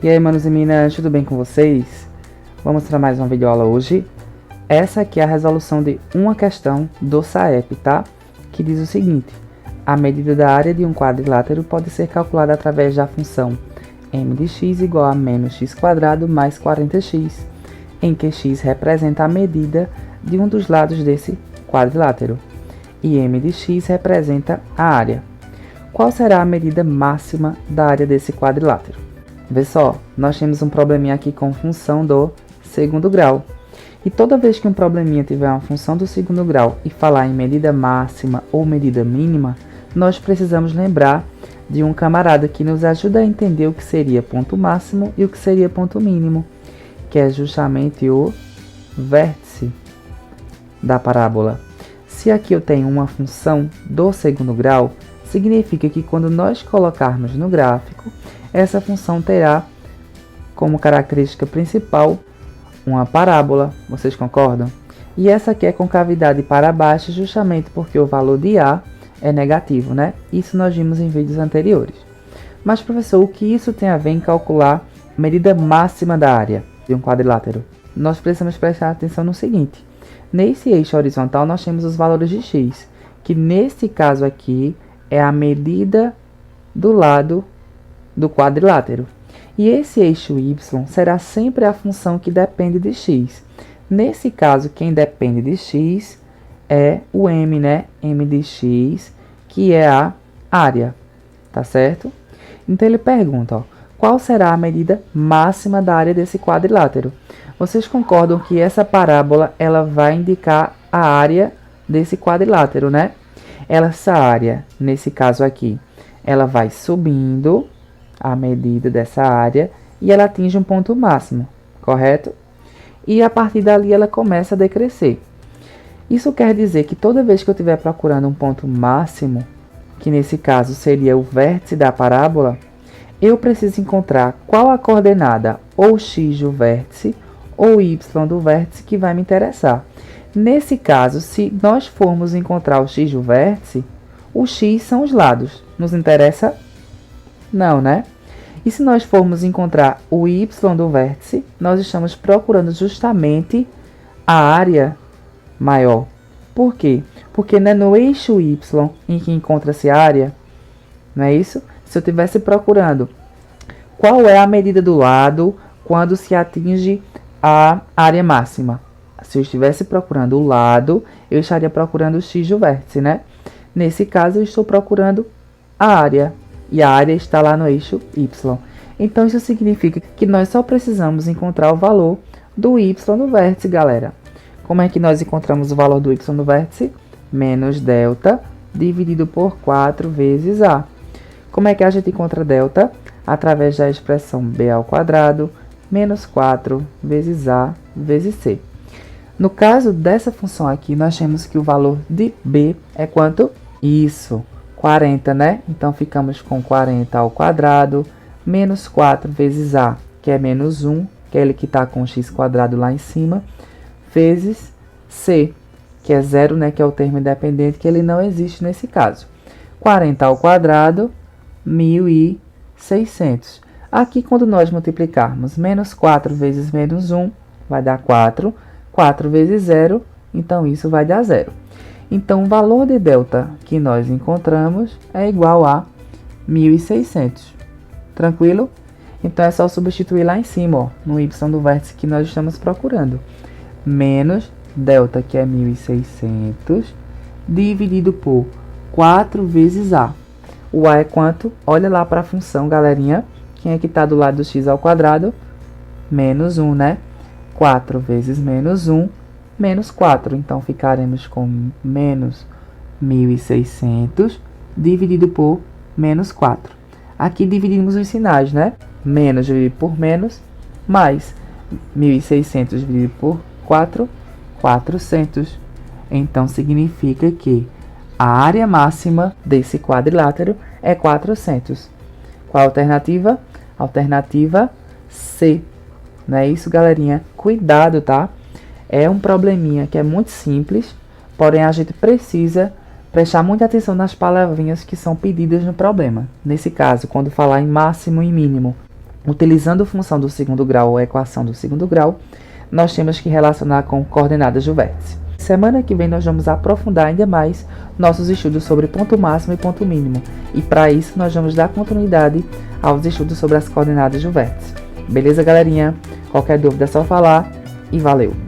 E aí, manos e minas, tudo bem com vocês? Vamos para mais uma videoaula hoje. Essa aqui é a resolução de uma questão do SAEP, tá? Que diz o seguinte: a medida da área de um quadrilátero pode ser calculada através da função m de x igual a menos x² mais 40x, em que x representa a medida de um dos lados desse quadrilátero e m de x representa a área. Qual será a medida máxima da área desse quadrilátero? Vê só, nós temos um probleminha aqui com função do segundo grau. E toda vez que um probleminha tiver uma função do segundo grau e falar em medida máxima ou medida mínima, nós precisamos lembrar de um camarada que nos ajuda a entender o que seria ponto máximo e o que seria ponto mínimo, que é justamente o vértice da parábola. Se aqui eu tenho uma função do segundo grau, significa que quando nós colocarmos no gráfico, essa função terá como característica principal uma parábola, vocês concordam? E essa aqui é concavidade para baixo justamente porque o valor de A é negativo, né? Isso nós vimos em vídeos anteriores. Mas, professor, o que isso tem a ver em calcular a medida máxima da área de um quadrilátero? Nós precisamos prestar atenção no seguinte: nesse eixo horizontal nós temos os valores de x, que nesse caso aqui é a medida do lado do quadrilátero. E esse eixo y será sempre a função que depende de x. Nesse caso, quem depende de x é o m, né? M de x, que é a área, tá certo? Então ele pergunta, ó, qual será a medida máxima da área desse quadrilátero? Vocês concordam que essa parábola ela vai indicar a área desse quadrilátero, né? Essa área, nesse caso aqui, ela vai subindo a medida dessa área e ela atinge um ponto máximo, correto? E a partir dali ela começa a decrescer. Isso quer dizer que toda vez que eu estiver procurando um ponto máximo, que nesse caso seria o vértice da parábola, eu preciso encontrar qual a coordenada, ou x do vértice, ou y do vértice, que vai me interessar. Nesse caso, se nós formos encontrar o x do vértice, o x são os lados. Nos interessa? Não, né? E se nós formos encontrar o y do vértice, nós estamos procurando justamente a área maior. Por quê? Porque não é no eixo y em que encontra-se a área, não é isso? Se eu estivesse procurando qual é a medida do lado quando se atinge a área máxima, se eu estivesse procurando o lado, eu estaria procurando o x do vértice, né? Nesse caso, eu estou procurando a área. E a área está lá no eixo y. Então, isso significa que nós só precisamos encontrar o valor do y do vértice, galera. Como é que nós encontramos o valor do y do vértice? Menos delta dividido por 4 vezes a. Como é que a gente encontra delta? Através da expressão b² menos 4 vezes a vezes c. No caso dessa função aqui, nós temos que o valor de b é quanto? Isso, 40, né? Então, ficamos com 40² menos 4 vezes a, que é menos 1, que é ele que está com o x² lá em cima, vezes c, que é 0, né? Que é o termo independente, que ele não existe nesse caso. 40², 1.600. Aqui, quando nós multiplicarmos menos 4 vezes menos 1, vai dar 4. 4 vezes 0, então isso vai dar 0. Então, o valor de delta que nós encontramos é igual a 1.600. Tranquilo? Então, é só substituir lá em cima, ó, no y do vértice que nós estamos procurando. Menos delta, que é 1.600, dividido por 4 vezes a. O a é quanto? Olha lá para a função, galerinha. Quem é que está do lado do x²? Menos 1, né? 4 vezes menos 1, menos 4. Então, ficaremos com menos 1.600 dividido por menos 4. Aqui dividimos os sinais, né? Menos dividido por menos, mais 1.600 dividido por 4, 400. Então, significa que a área máxima desse quadrilátero é 400. Qual a alternativa? Alternativa C. Não é isso, galerinha? Cuidado, tá? É um probleminha que é muito simples, porém a gente precisa prestar muita atenção nas palavrinhas que são pedidas no problema. Nesse caso, quando falar em máximo e mínimo, Utilizando função do segundo grau ou equação do segundo grau, nós temos que relacionar com coordenadas do vértice. Semana que vem nós vamos aprofundar ainda mais nossos estudos sobre ponto máximo e ponto mínimo. E para isso nós vamos dar continuidade aos estudos sobre as coordenadas do vértice. Beleza, galerinha? Qualquer dúvida é só falar e valeu!